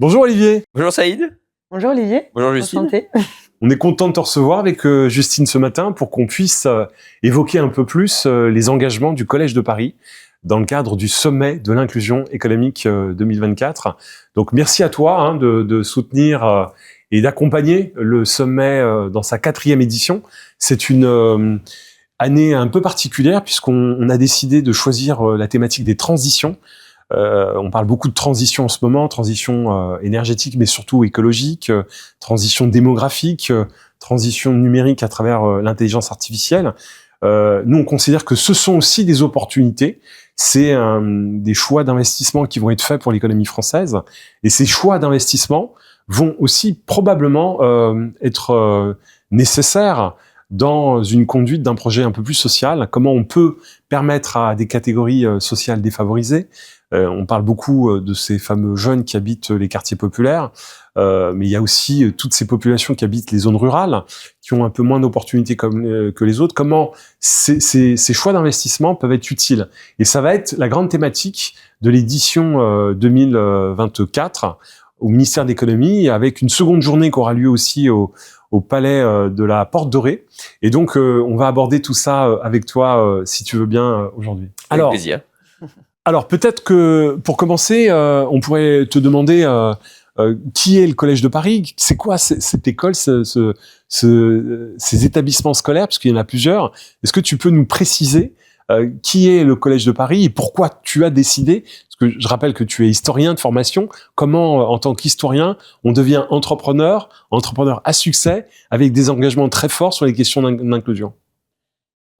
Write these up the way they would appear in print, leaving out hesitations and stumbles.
Bonjour Olivier, Bonjour Saïd. Bonjour Olivier. Bonjour Justine. Enchantée. on est content de te recevoir avec Justine ce matin pour qu'on puisse évoquer un peu plus les engagements du Collège de Paris dans le cadre du sommet de l'inclusion économique 2024. Donc merci à toi de soutenir et d'accompagner le sommet dans sa 4e édition. C'est une année un peu particulière puisqu'on a décidé de choisir la thématique des transitions. On parle beaucoup de transition en ce moment, transition énergétique, mais surtout écologique, transition démographique, transition numérique à travers l'intelligence artificielle. Nous, on considère que ce sont aussi des opportunités. C'est des choix d'investissement qui vont être faits pour l'économie française. Et ces choix d'investissement vont aussi probablement être nécessaires dans une conduite d'un projet un peu plus social. Comment on peut permettre à des catégories sociales défavorisées. On parle beaucoup de ces fameux jeunes qui habitent les quartiers populaires, mais il y a aussi toutes ces populations qui habitent les zones rurales, qui ont un peu moins d'opportunités que les autres. Comment ces choix d'investissement peuvent être utiles? Et ça va être la grande thématique de l'édition 2024 au ministère de l'économie, avec une seconde journée qui aura lieu aussi au palais de la Porte Dorée. Et donc, on va aborder tout ça avec toi, si tu veux bien, aujourd'hui. Avec plaisir. Alors, peut-être que, pour commencer, on pourrait te demander qui est le Collège de Paris? C'est quoi cette école, ces établissements scolaires? Parce qu'il y en a plusieurs. Est-ce que tu peux nous préciser qui est le Collège de Paris et pourquoi tu as décidé, parce que je rappelle que tu es historien de formation, comment, en tant qu'historien, on devient entrepreneur à succès, avec des engagements très forts sur les questions d'inclusion?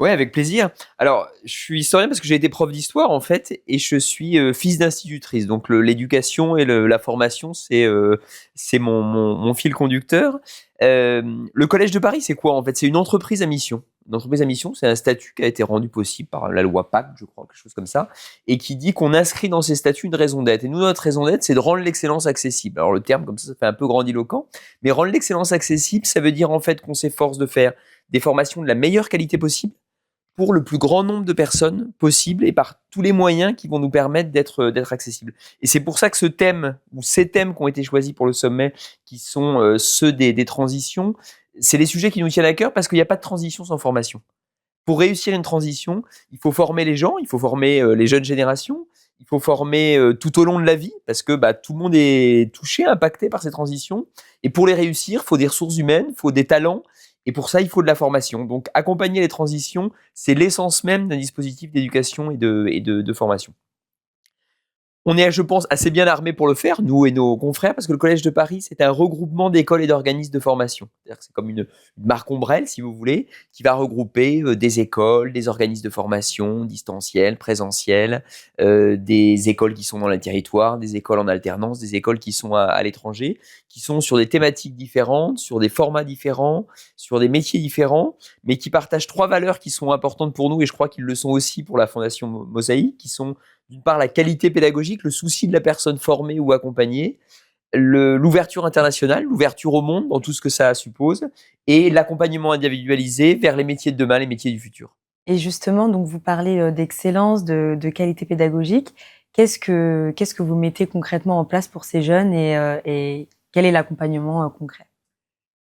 Ouais, avec plaisir. Alors, je suis historien parce que j'ai été prof d'histoire en fait, et je suis fils d'institutrice. Donc, l'éducation et la formation, c'est mon fil conducteur. Le Collège de Paris, c'est quoi en fait? C'est une entreprise à mission. Une entreprise à mission, c'est un statut qui a été rendu possible par la loi Pacte, je crois, quelque chose comme ça, et qui dit qu'on inscrit dans ces statuts une raison d'être. Et nous, notre raison d'être, c'est de rendre l'excellence accessible. Alors, le terme, comme ça fait un peu grandiloquent, mais rendre l'excellence accessible, ça veut dire en fait qu'on s'efforce de faire des formations de la meilleure qualité possible pour le plus grand nombre de personnes possible et par tous les moyens qui vont nous permettre d'être accessibles. Et c'est pour ça que ce thème, ou ces thèmes qui ont été choisis pour le sommet, qui sont ceux des transitions, c'est des sujets qui nous tiennent à cœur parce qu'il n'y a pas de transition sans formation. Pour réussir une transition, il faut former les gens, il faut former les jeunes générations, il faut former tout au long de la vie parce que tout le monde est touché, impacté par ces transitions. Et pour les réussir, il faut des ressources humaines, il faut des talents. Et pour ça, il faut de la formation. Donc, accompagner les transitions, c'est l'essence même d'un dispositif d'éducation et de formation. On est, je pense, assez bien armés pour le faire, nous et nos confrères, parce que le Collège de Paris, c'est un regroupement d'écoles et d'organismes de formation. C'est-à-dire que c'est comme une marque ombrelle, si vous voulez, qui va regrouper des écoles, des organismes de formation, distanciels, présentiels, des écoles qui sont dans les territoires, des écoles en alternance, des écoles qui sont à l'étranger, qui sont sur des thématiques différentes, sur des formats différents, sur des métiers différents, mais qui partagent 3 valeurs qui sont importantes pour nous, et je crois qu'ils le sont aussi pour la Fondation Mosaïque, qui sont d'une part la qualité pédagogique, le souci de la personne formée ou accompagnée, l'ouverture internationale, l'ouverture au monde dans tout ce que ça suppose, et l'accompagnement individualisé vers les métiers de demain, les métiers du futur. Et justement, donc vous parlez d'excellence, de qualité pédagogique. Qu'est-ce que vous mettez concrètement en place pour ces jeunes et quel est l'accompagnement concret?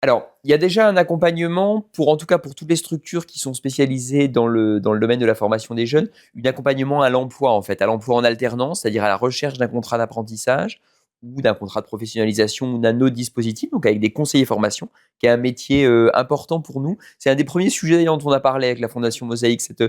Alors, il y a déjà un accompagnement en tout cas pour toutes les structures qui sont spécialisées dans le domaine de la formation des jeunes, un accompagnement à l'emploi en fait, à l'emploi en alternance, c'est-à-dire à la recherche d'un contrat d'apprentissage ou d'un contrat de professionnalisation ou d'un autre dispositif, donc avec des conseillers formation, qui est un métier important pour nous. C'est un des premiers sujets d'ailleurs dont on a parlé avec la Fondation Mosaïque, cette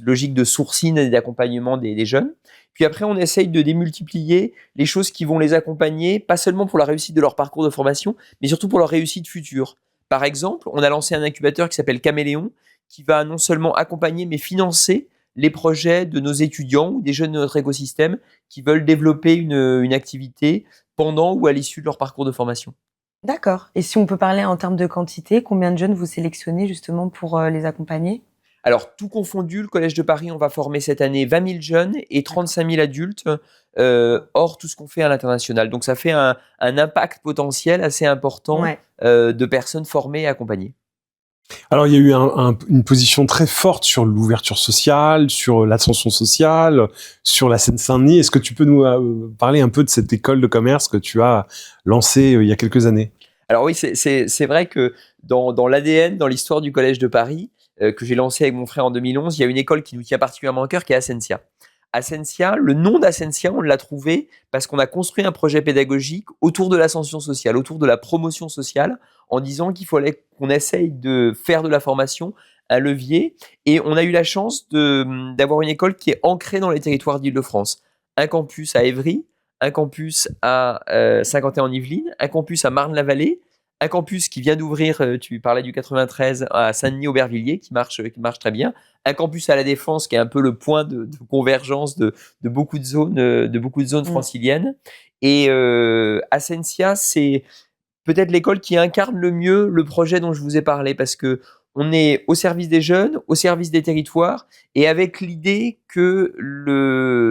logique de sourcing et d'accompagnement des jeunes. Puis après, on essaye de démultiplier les choses qui vont les accompagner, pas seulement pour la réussite de leur parcours de formation, mais surtout pour leur réussite future. Par exemple, on a lancé un incubateur qui s'appelle Caméléon, qui va non seulement accompagner, mais financer les projets de nos étudiants ou des jeunes de notre écosystème qui veulent développer une activité pendant ou à l'issue de leur parcours de formation. D'accord. Et si on peut parler en termes de quantité, combien de jeunes vous sélectionnez justement pour les accompagner? Alors, tout confondu, le Collège de Paris, on va former cette année 20 000 jeunes et 35 000 adultes, hors tout ce qu'on fait à l'international. Donc, ça fait un impact potentiel assez important Ouais. de personnes formées et accompagnées. Alors, il y a eu une position très forte sur l'ouverture sociale, sur l'ascension sociale, sur la Seine-Saint-Denis. Est-ce que tu peux nous parler un peu de cette école de commerce que tu as lancée il y a quelques années? Alors oui, c'est vrai que dans l'ADN, dans l'histoire du Collège de Paris, que j'ai lancé avec mon frère en 2011, il y a une école qui nous tient particulièrement à cœur, qui est Ascensia. Ascensia, le nom d'Ascensia, on l'a trouvé parce qu'on a construit un projet pédagogique autour de l'ascension sociale, autour de la promotion sociale, en disant qu'il fallait qu'on essaye de faire de la formation un levier. Et on a eu la chance d'avoir une école qui est ancrée dans les territoires d'Île-de-France. Un campus à Évry, un campus à Saint-Quentin-en-Yvelines, un campus à Marne-la-Vallée, un campus qui vient d'ouvrir, tu parlais du 93, à Saint-Denis-Aubervilliers, qui marche très bien, un campus à La Défense, qui est un peu le point de convergence de beaucoup de zones franciliennes. Et Ascensia, c'est peut-être l'école qui incarne le mieux le projet dont je vous ai parlé, parce que on est au service des jeunes, au service des territoires, et avec l'idée que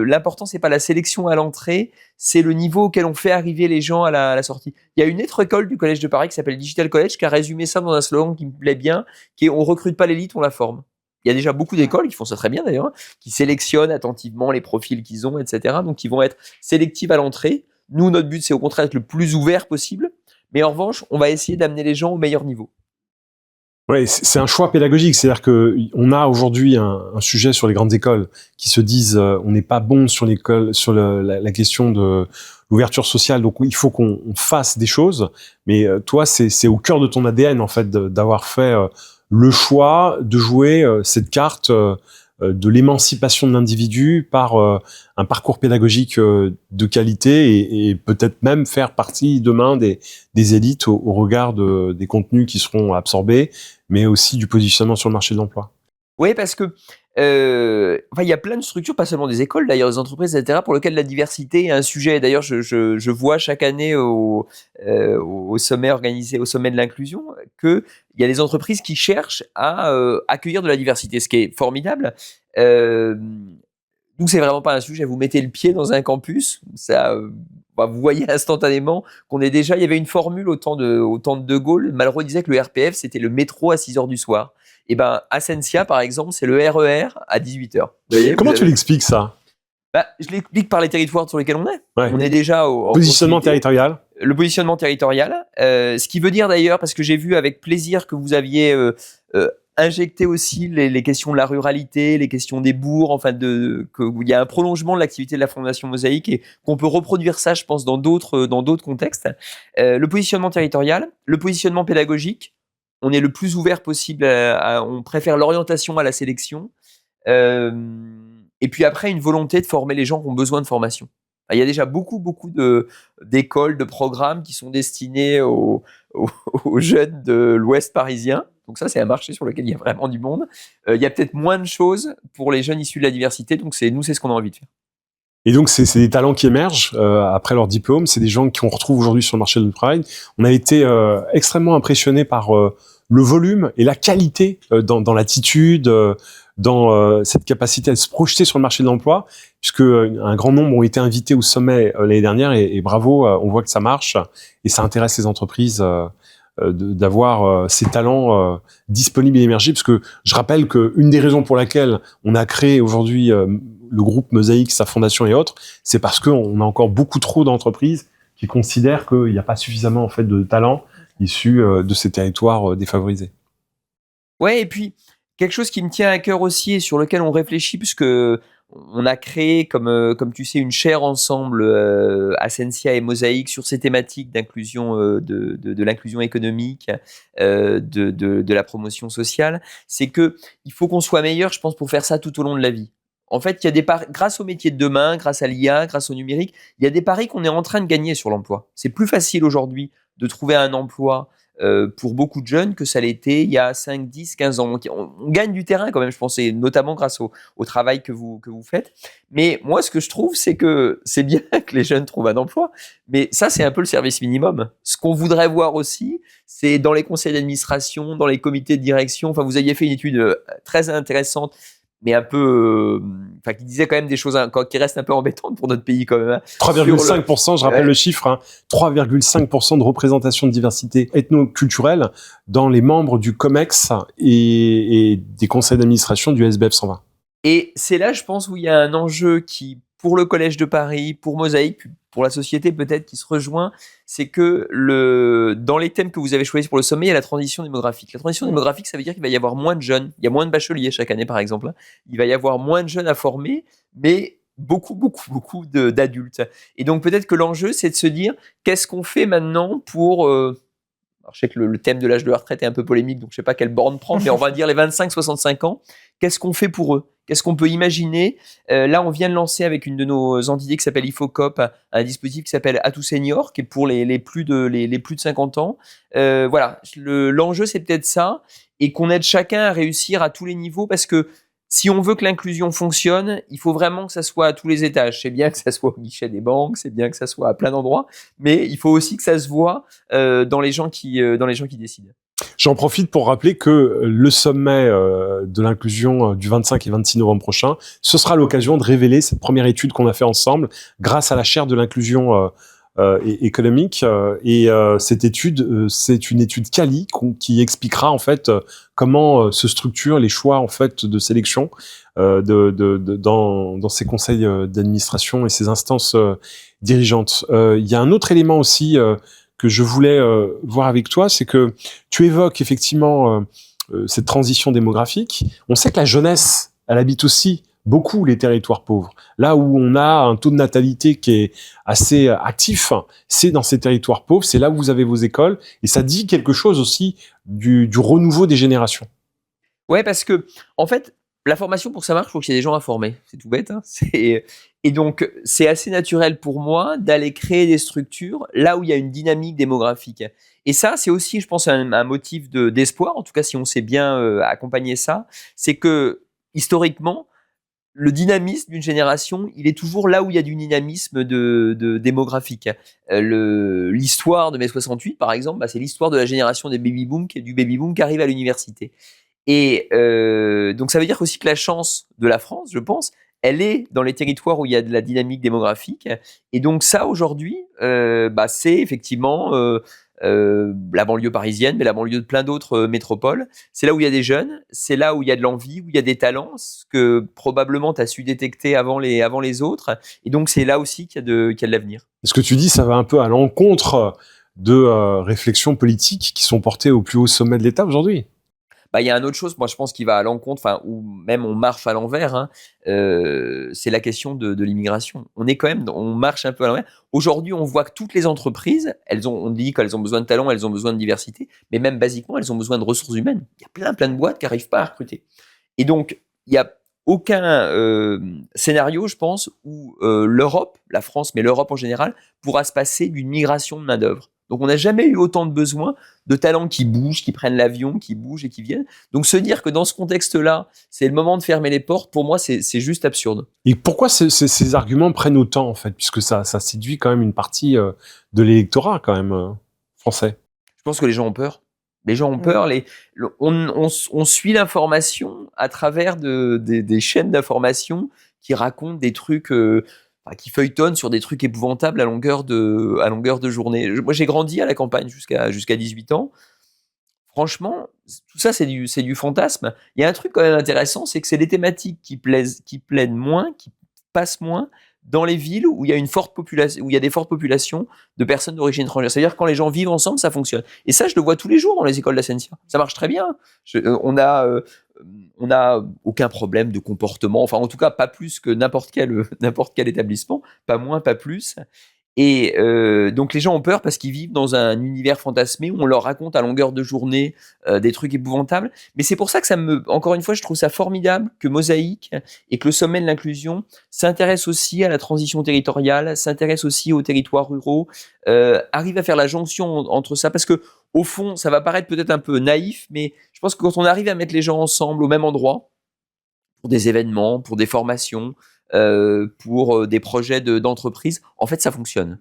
l'important, c'est pas la sélection à l'entrée, c'est le niveau auquel on fait arriver les gens à la sortie. Il y a une autre école du Collège de Paris qui s'appelle Digital College, qui a résumé ça dans un slogan qui me plaît bien, qui est « On recrute pas l'élite, on la forme ». Il y a déjà beaucoup d'écoles qui font ça très bien d'ailleurs, qui sélectionnent attentivement les profils qu'ils ont, etc. Donc, ils vont être sélectifs à l'entrée. Nous, notre but, c'est au contraire d'être le plus ouvert possible. Mais en revanche, on va essayer d'amener les gens au meilleur niveau. Ouais, c'est un choix pédagogique, c'est-à-dire que on a aujourd'hui un sujet sur les grandes écoles qui se disent on n'est pas bon sur l'école, sur la question de l'ouverture sociale, donc il faut qu'on fasse des choses. Mais toi, c'est au cœur de ton ADN en fait d'avoir fait le choix de jouer cette carte de l'émancipation de l'individu par un parcours pédagogique de qualité et peut-être même faire partie demain des élites au regard des contenus qui seront absorbés, mais aussi du positionnement sur le marché de l'emploi. Oui, parce que il y a plein de structures, pas seulement des écoles, d'ailleurs, des entreprises, etc., pour lesquelles la diversité est un sujet. D'ailleurs, je vois chaque année au sommet organisé, au sommet de l'inclusion, qu'il y a des entreprises qui cherchent à accueillir de la diversité, ce qui est formidable. Donc, c'est vraiment pas un sujet. Vous mettez le pied dans un campus, ça, vous voyez instantanément qu'on est déjà. Il y avait une formule au temps de De Gaulle. Malraux disait que le RPF, c'était le métro à 6 heures du soir. Et ben, Ascensia, par exemple, c'est le RER à 18 heures. Comment tu l'expliques ça? Je l'explique par les territoires sur lesquels on est. Ouais. On est déjà au positionnement territorial. Le positionnement territorial. Ce qui veut dire d'ailleurs, parce que j'ai vu avec plaisir que vous aviez injecté aussi les questions de la ruralité, les questions des bourgs, enfin qu'il y a un prolongement de l'activité de la Fondation Mosaïque et qu'on peut reproduire ça, je pense, dans d'autres contextes. Le positionnement territorial, le positionnement pédagogique. On est le plus ouvert possible, on préfère l'orientation à la sélection. Et puis après, une volonté de former les gens qui ont besoin de formation. Il y a déjà beaucoup d'écoles, de programmes qui sont destinés aux jeunes de l'Ouest parisien. Donc ça, c'est un marché sur lequel il y a vraiment du monde. Il y a peut-être moins de choses pour les jeunes issus de la diversité. Donc c'est ce qu'on a envie de faire. Et donc, c'est des talents qui émergent après leur diplôme. C'est des gens qu'on retrouve aujourd'hui sur le marché du travail. On a été extrêmement impressionnés par le volume et la qualité dans l'attitude, dans cette capacité à se projeter sur le marché de l'emploi, puisque un grand nombre ont été invités au sommet l'année dernière. Et bravo, on voit que ça marche et ça intéresse les entreprises d'avoir ces talents disponibles et émergés. Parce que je rappelle qu'une des raisons pour laquelle on a créé aujourd'hui le groupe Mosaïque, sa fondation et autres, c'est parce qu'on a encore beaucoup trop d'entreprises qui considèrent qu'il n'y a pas suffisamment en fait de talents issus de ces territoires défavorisés. Ouais, et puis quelque chose qui me tient à cœur aussi et sur lequel on réfléchit, puisque on a créé, comme tu sais, une chaire ensemble, Ascensia et Mosaïque, sur ces thématiques d'inclusion, de l'inclusion économique, de la promotion sociale. C'est que il faut qu'on soit meilleur, je pense, pour faire ça tout au long de la vie. En fait, il y a grâce aux métiers de demain, grâce à l'IA, grâce au numérique, il y a des paris qu'on est en train de gagner sur l'emploi. C'est plus facile aujourd'hui de trouver un emploi pour beaucoup de jeunes que ça l'était il y a 5, 10, 15 ans. On gagne du terrain quand même, je pense, et notamment grâce au travail que vous faites. Mais moi, ce que je trouve, c'est que c'est bien que les jeunes trouvent un emploi, mais ça, c'est un peu le service minimum. Ce qu'on voudrait voir aussi, c'est dans les conseils d'administration, dans les comités de direction. Enfin, vous aviez fait une étude très intéressante mais un peu, enfin, qui disait quand même des choses qui restent un peu embêtantes pour notre pays quand même. Hein. 3,5%, je rappelle le chiffre, hein, 3,5% de représentation de diversité ethno-culturelle dans les membres du COMEX et des conseils d'administration du SBF 120. Et c'est là, je pense, où il y a un enjeu qui, pour le Collège de Paris, pour Mosaïque, pour la société peut-être qui se rejoint, c'est que dans les thèmes que vous avez choisis pour le sommet, il y a la transition démographique. La transition démographique, ça veut dire qu'il va y avoir moins de jeunes. Il y a moins de bacheliers chaque année, par exemple. Il va y avoir moins de jeunes à former, mais beaucoup d'adultes. Et donc peut-être que l'enjeu, c'est de se dire, qu'est-ce qu'on fait maintenant pour... alors, je sais que le thème de l'âge de la retraite est un peu polémique, donc je ne sais pas quelle borne prendre, mais on va dire les 25-65 ans. Qu'est-ce qu'on fait pour eux? Qu'est-ce qu'on peut imaginer? Là, on vient de lancer avec une de nos entités qui s'appelle IFOCOP un dispositif qui s'appelle Atout Senior, qui est pour les plus de 50 ans. Voilà, l'enjeu, c'est peut-être ça, et qu'on aide chacun à réussir à tous les niveaux, parce que si on veut que l'inclusion fonctionne, il faut vraiment que ça soit à tous les étages. C'est bien que ça soit au guichet des banques, c'est bien que ça soit à plein d'endroits, mais il faut aussi que ça se voit dans les gens qui décident. J'en profite pour rappeler que le sommet de l'inclusion du 25 et 26 novembre prochain, ce sera l'occasion de révéler cette première étude qu'on a fait ensemble grâce à la chaire de l'inclusion économique. Cette étude, c'est une étude quali qui expliquera en fait comment se structurent les choix en fait de sélection dans ces conseils d'administration et ces instances dirigeantes. Il y a un autre élément aussi que je voulais voir avec toi, c'est que tu évoques effectivement cette transition démographique. On sait que la jeunesse, elle habite aussi beaucoup les territoires pauvres. Là où on a un taux de natalité qui est assez actif, c'est dans ces territoires pauvres, c'est là où vous avez vos écoles, et ça dit quelque chose aussi du renouveau des générations. Ouais, parce que, en fait, la formation, pour que ça marche, il faut qu'il y ait des gens à former. C'est tout bête. Hein. Et donc, c'est assez naturel pour moi d'aller créer des structures là où il y a une dynamique démographique. Et ça, c'est aussi, je pense, un motif d'espoir, en tout cas si on sait bien accompagner ça, c'est que, historiquement, le dynamisme d'une génération, il est toujours là où il y a du dynamisme démographique. L'histoire de mai 68, par exemple, c'est l'histoire de la génération du baby-boom qui arrive à l'université. Et donc ça veut dire aussi que la chance de la France, je pense, elle est dans les territoires où il y a de la dynamique démographique. Et donc ça, aujourd'hui, c'est effectivement la banlieue parisienne, mais la banlieue de plein d'autres métropoles. C'est là où il y a des jeunes, c'est là où il y a de l'envie, où il y a des talents, ce que probablement tu as su détecter avant les autres. Et donc c'est là aussi qu'il y a de l'avenir. Ce que tu dis, ça va un peu à l'encontre de réflexions politiques qui sont portées au plus haut sommet de l'État aujourd'hui. Il y a une autre chose, moi je pense, qui va à l'encontre, ou même on marche à l'envers, hein, c'est la question de l'immigration. On marche un peu à l'envers. Aujourd'hui, on voit que toutes les entreprises, on dit qu'elles ont besoin de talents, elles ont besoin de diversité, mais même basiquement, elles ont besoin de ressources humaines. Il y a plein de boîtes qui n'arrivent pas à recruter. Et donc, il n'y a aucun scénario, je pense, où l'Europe, la France, mais l'Europe en général, pourra se passer d'une migration de main-d'œuvre. Donc, on n'a jamais eu autant de besoins de talents qui bougent, qui prennent l'avion, qui bougent et qui viennent. Donc, se dire que dans ce contexte-là, c'est le moment de fermer les portes, pour moi, c'est juste absurde. Et pourquoi ces arguments prennent autant, en fait, puisque ça séduit quand même une partie de l'électorat, quand même, français? Je pense que les gens ont peur. Les gens ont peur. On suit l'information à travers des chaînes d'information qui racontent des trucs... qui feuilletonne sur des trucs épouvantables à longueur de journée. Moi, j'ai grandi à la campagne jusqu'à 18 ans. Franchement, tout ça, c'est du fantasme. Il y a un truc quand même intéressant, c'est que c'est des thématiques qui plaident moins, qui passent moins dans les villes où il y a des fortes populations de personnes d'origine étrangère. C'est-à-dire que quand les gens vivent ensemble, ça fonctionne. Et ça, je le vois tous les jours dans les écoles d'Ascensia. Ça marche très bien. On a aucun problème de comportement, enfin en tout cas pas plus que n'importe quel établissement, pas moins, pas plus. Et donc les gens ont peur parce qu'ils vivent dans un univers fantasmé où on leur raconte à longueur de journée des trucs épouvantables. Mais c'est pour ça que encore une fois, je trouve ça formidable que Mosaïque et que le sommet de l'inclusion s'intéresse aussi à la transition territoriale, s'intéresse aussi aux territoires ruraux, arrive à faire la jonction entre ça, parce que au fond, ça va paraître peut-être un peu naïf, mais je pense que quand on arrive à mettre les gens ensemble au même endroit, pour des événements, pour des formations, pour des projets d'entreprise, en fait, ça fonctionne.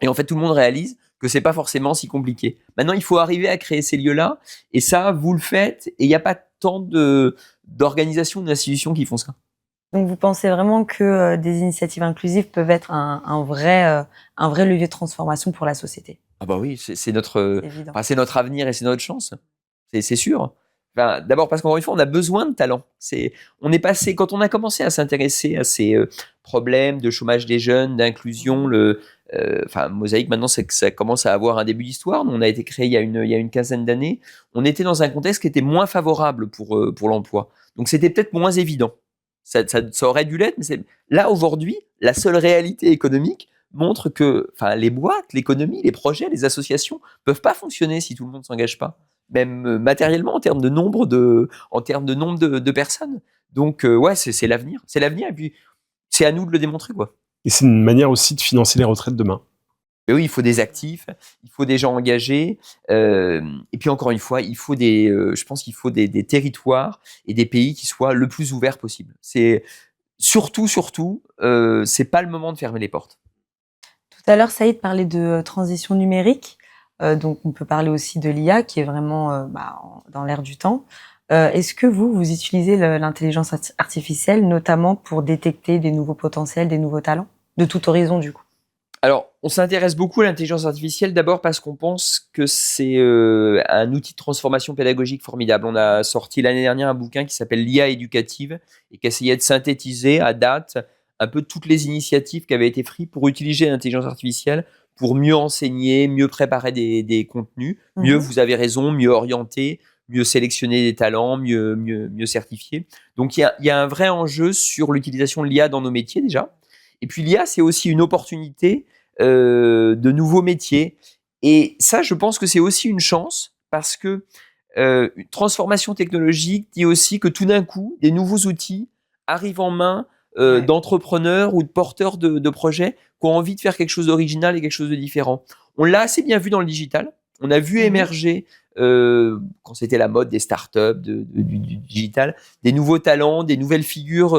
Et en fait, tout le monde réalise que c'est pas forcément si compliqué. Maintenant, il faut arriver à créer ces lieux-là, et ça, vous le faites, et il n'y a pas tant d'organisations, d'institutions qui font ça. Donc, vous pensez vraiment que des initiatives inclusives peuvent être un vrai levier de transformation pour la société? Ah bah oui, c'est C'est évident. c'est notre avenir et c'est notre chance. C'est sûr. Enfin, d'abord parce qu'encore une fois, on a besoin de talent. On est passé, quand on a commencé à s'intéresser à ces problèmes de chômage des jeunes, d'inclusion, Mosaïque, maintenant, c'est que ça commence à avoir un début d'histoire. Nous, on a été créé il y a une quinzaine d'années. On était dans un contexte qui était moins favorable pour l'emploi. Donc, c'était peut-être moins évident. Ça aurait dû l'être, mais là, aujourd'hui, la seule réalité économique montre que les boîtes, l'économie, les projets, les associations peuvent pas fonctionner si tout le monde ne s'engage pas, même matériellement en termes de nombre de personnes. Donc ouais, c'est l'avenir, et puis c'est à nous de le démontrer, quoi. Et c'est une manière aussi de financer les retraites demain. Et oui, il faut des actifs, il faut des gens engagés, et puis encore une fois, je pense qu'il faut des territoires et des pays qui soient le plus ouverts possible. C'est surtout, c'est pas le moment de fermer les portes. Tout à l'heure, Saïd parlait de transition numérique. Donc, on peut parler aussi de l'IA qui est vraiment dans l'air du temps. Est-ce que vous utilisez l'intelligence artificielle notamment pour détecter des nouveaux potentiels, des nouveaux talents, de tout horizon du coup? Alors, on s'intéresse beaucoup à l'intelligence artificielle d'abord parce qu'on pense que c'est un outil de transformation pédagogique formidable. On a sorti l'année dernière un bouquin qui s'appelle l'IA éducative et qui essayait de synthétiser à date un peu toutes les initiatives qui avaient été prises pour utiliser l'intelligence artificielle pour mieux enseigner, mieux préparer des contenus, mieux, vous avez raison, mieux orienter, mieux sélectionner des talents, mieux certifier. Donc, il y a un vrai enjeu sur l'utilisation de l'IA dans nos métiers déjà. Et puis, l'IA, c'est aussi une opportunité de nouveaux métiers. Et ça, je pense que c'est aussi une chance parce que une transformation technologique dit aussi que tout d'un coup, des nouveaux outils arrivent en main d'entrepreneurs ou de porteurs de projets qui ont envie de faire quelque chose d'original et quelque chose de différent. On l'a assez bien vu dans le digital. On a vu émerger, quand c'était la mode des startups, du digital, des nouveaux talents, des nouvelles figures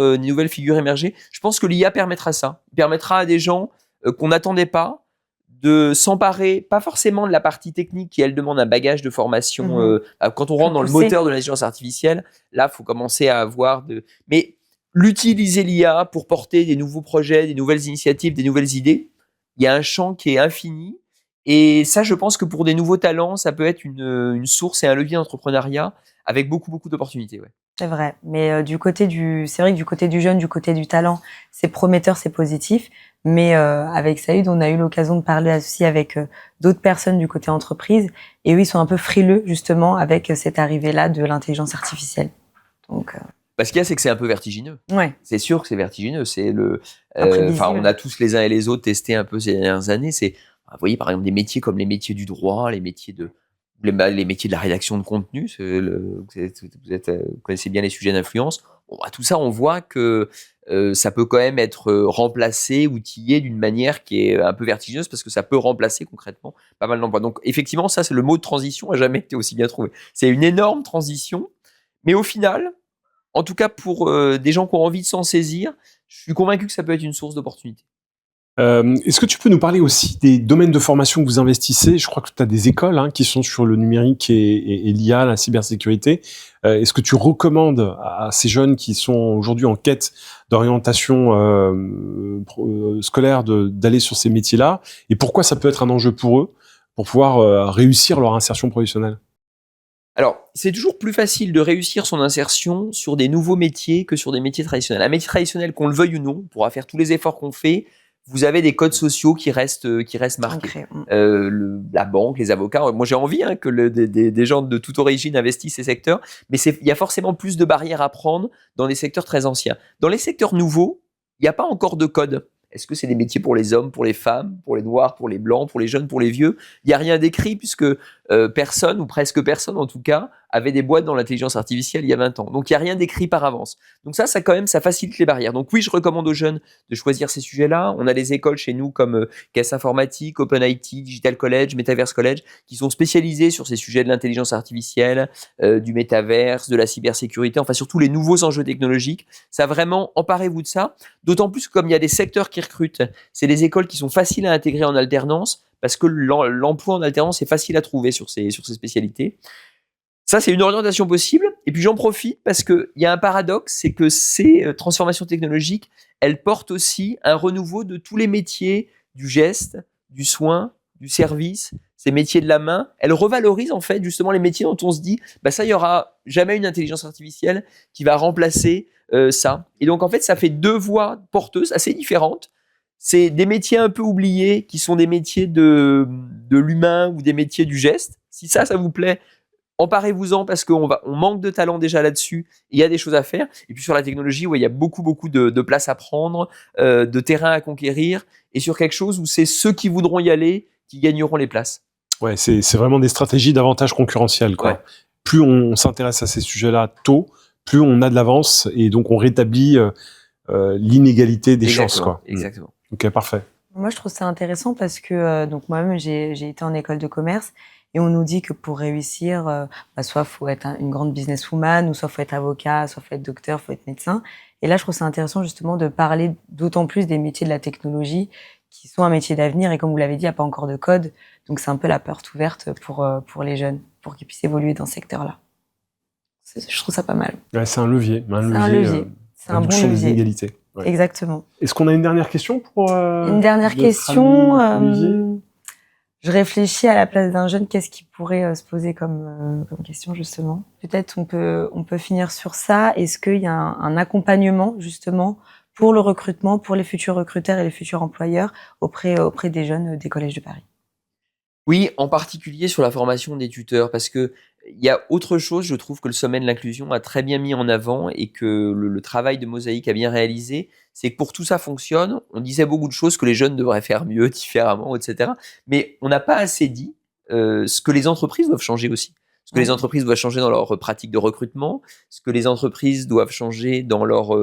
émerger. Je pense que l'IA permettra ça. Il permettra à des gens qu'on n'attendait pas de s'emparer, pas forcément de la partie technique qui, elle, demande un bagage de formation. Quand on rentre dans le moteur de l'intelligence artificielle, là, il faut commencer à avoir Mais l'utiliser l'IA pour porter des nouveaux projets, des nouvelles initiatives, des nouvelles idées, il y a un champ qui est infini. Et ça, je pense que pour des nouveaux talents, ça peut être une source et un levier d'entrepreneuriat avec beaucoup, beaucoup d'opportunités. Ouais. C'est vrai, mais c'est vrai que du côté du jeune, du côté du talent, c'est prometteur, c'est positif. Mais avec Saïd, on a eu l'occasion de parler aussi avec d'autres personnes du côté entreprise, et eux, ils sont un peu frileux justement avec cette arrivée-là de l'intelligence artificielle. Donc, ce qu'il y a, c'est que c'est un peu vertigineux. Ouais. C'est sûr que c'est vertigineux. On a tous les uns et les autres testé un peu ces dernières années. Vous voyez, par exemple, des métiers comme les métiers du droit, les métiers de la rédaction de contenu. Vous connaissez bien les sujets d'influence. Tout ça, on voit que ça peut quand même être remplacé, outillé d'une manière qui est un peu vertigineuse parce que ça peut remplacer concrètement pas mal d'emplois. Donc, effectivement, ça, c'est le mot de transition n'a jamais été aussi bien trouvé. C'est une énorme transition, mais au final, en tout cas pour des gens qui ont envie de s'en saisir, je suis convaincu que ça peut être une source d'opportunité. Est-ce que tu peux nous parler aussi des domaines de formation que vous investissez? Je crois que tu as des écoles qui sont sur le numérique et l'IA, la cybersécurité. Est-ce que tu recommandes à ces jeunes qui sont aujourd'hui en quête d'orientation scolaire d'aller sur ces métiers-là? Et pourquoi ça peut être un enjeu pour eux pour pouvoir réussir leur insertion professionnelle? Alors, c'est toujours plus facile de réussir son insertion sur des nouveaux métiers que sur des métiers traditionnels. Un métier traditionnel, qu'on le veuille ou non, on pourra faire tous les efforts qu'on fait, vous avez des codes sociaux qui restent marqués. La banque, les avocats. Moi, j'ai envie que des gens de toute origine investissent ces secteurs, mais il y a forcément plus de barrières à prendre dans les secteurs très anciens. Dans les secteurs nouveaux, il n'y a pas encore de code. Est-ce que c'est des métiers pour les hommes, pour les femmes, pour les noirs, pour les blancs, pour les jeunes, pour les vieux? Il n'y a rien d'écrit puisque personne, ou presque personne en tout cas, avait des boîtes dans l'intelligence artificielle il y a 20 ans. Donc, il n'y a rien d'écrit par avance. Donc ça quand même, ça facilite les barrières. Donc oui, je recommande aux jeunes de choisir ces sujets-là. On a des écoles chez nous comme Caisse Informatique, Open IT, Digital College, Metaverse College, qui sont spécialisées sur ces sujets de l'intelligence artificielle, du métaverse, de la cybersécurité, enfin surtout les nouveaux enjeux technologiques. Ça vraiment, emparez-vous de ça. D'autant plus que comme il y a des secteurs qui recrutent, c'est des écoles qui sont faciles à intégrer en alternance parce que l'emploi en alternance est facile à trouver sur ces spécialités. Ça, c'est une orientation possible. Et puis j'en profite parce qu'il y a un paradoxe, c'est que ces transformations technologiques, elles portent aussi un renouveau de tous les métiers du geste, du soin, du service, ces métiers de la main. Elles revalorisent en fait justement les métiers dont on se dit, bah ça, il y aura jamais une intelligence artificielle qui va remplacer ça. Et donc en fait, ça fait deux voies porteuses assez différentes. C'est des métiers un peu oubliés qui sont des métiers de l'humain ou des métiers du geste. Si ça vous plaît, emparez-vous-en parce qu'on manque de talent déjà là-dessus. Il y a des choses à faire. Et puis sur la technologie, ouais, il y a beaucoup de place à prendre, de terrain à conquérir, et sur quelque chose où c'est ceux qui voudront y aller qui gagneront les places. Ouais, c'est vraiment des stratégies d'avantage concurrentiel, quoi. Ouais. Plus on s'intéresse à ces sujets-là tôt, plus on a de l'avance et donc on rétablit l'inégalité des chances, quoi. Exactement. Ok, parfait. Moi, je trouve ça intéressant parce que donc moi-même, j'ai été en école de commerce et on nous dit que pour réussir, soit faut être une grande businesswoman, ou soit faut être avocat, soit faut être docteur, faut être médecin. Et là, je trouve ça intéressant justement de parler d'autant plus des métiers de la technologie qui sont un métier d'avenir. Et comme vous l'avez dit, il n'y a pas encore de code, donc c'est un peu la porte ouverte pour les jeunes, pour qu'ils puissent évoluer dans ce secteur-là. Je trouve ça pas mal. Ouais, c'est un levier. C'est un bon des levier. inégalités. Ouais. Exactement. Est-ce qu'on a une dernière question pour une dernière notre question. ami Olivier Je réfléchis à la place d'un jeune, qu'est-ce qui pourrait se poser comme question justement. Peut-être on peut finir sur ça. Est-ce qu'il y a un accompagnement justement pour le recrutement, pour les futurs recruteurs et les futurs employeurs auprès des jeunes des collèges de Paris? Oui, en particulier sur la formation des tuteurs, parce que il y a autre chose, je trouve, que le sommet de l'inclusion a très bien mis en avant et que le travail de Mosaïque a bien réalisé, c'est que pour que tout ça fonctionne, on disait beaucoup de choses que les jeunes devraient faire mieux, différemment, etc. Mais on n'a pas assez dit ce que les entreprises doivent changer aussi. Ce que les entreprises doivent changer dans leur pratique de recrutement, ce que les entreprises doivent changer dans leur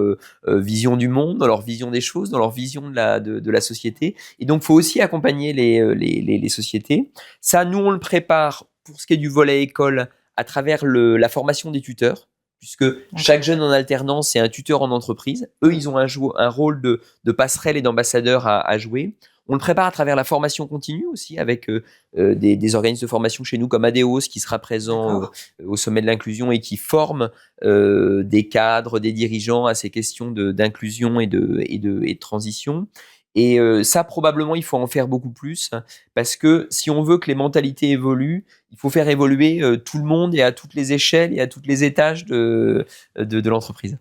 vision du monde, dans leur vision des choses, dans leur vision de la société. Et donc, il faut aussi accompagner les sociétés. Ça, nous, on le prépare pour ce qui est du volet école à travers la formation des tuteurs, puisque chaque jeune en alternance, c'est un tuteur en entreprise. Eux, ils ont un rôle de passerelle et d'ambassadeur à jouer. On le prépare à travers la formation continue aussi, avec des organismes de formation chez nous comme Adeos, qui sera présent au sommet de l'inclusion et qui forme des cadres, des dirigeants à ces questions d'inclusion et de transition. Et ça, probablement, il faut en faire beaucoup plus, parce que si on veut que les mentalités évoluent, il faut faire évoluer tout le monde et à toutes les échelles et à tous les étages de l'entreprise.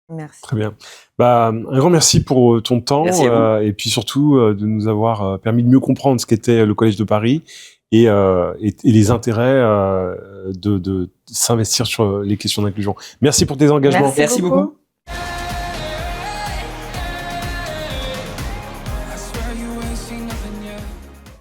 Merci. Très bien. Un grand merci pour ton temps et puis surtout de nous avoir permis de mieux comprendre ce qu'était le Collège de Paris et les intérêts de s'investir sur les questions d'inclusion. Merci pour tes engagements. Merci beaucoup.